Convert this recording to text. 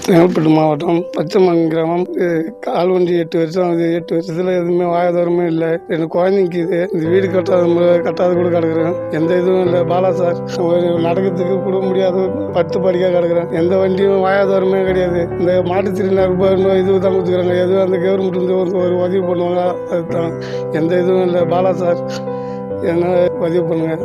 செங்கல்பட்டு மாவட்டம் பச்சைமங்கலம் கிராமம். கால் வண்டி 8 வருஷம் ஆகுது. 8 வருஷத்தில் எதுவுமே வாயாதாரமே இல்லை. எனக்கு குழந்தைக்கு இந்த வீடு கட்டாத கூட கிடக்குறேன். எந்த இதுவும் இல்லை. பாலா சார், ஒரு நடக்கிறதுக்கு கூட முடியாது, பத்து படிக்க கிடக்குறேன். எந்த வண்டியும் வாயாதாரமே கிடையாது. இந்த மாட்டுத்திறனாளி இது தான் கொடுத்துக்கிறாங்க. எதுவும் அந்த கவர்மெண்ட் வந்து ஒரு உதவி பண்ணுவாங்க, அதுதான். எந்த இதுவும் இல்லை. பாலா சார் என்ன உதவி பண்ணுங்க.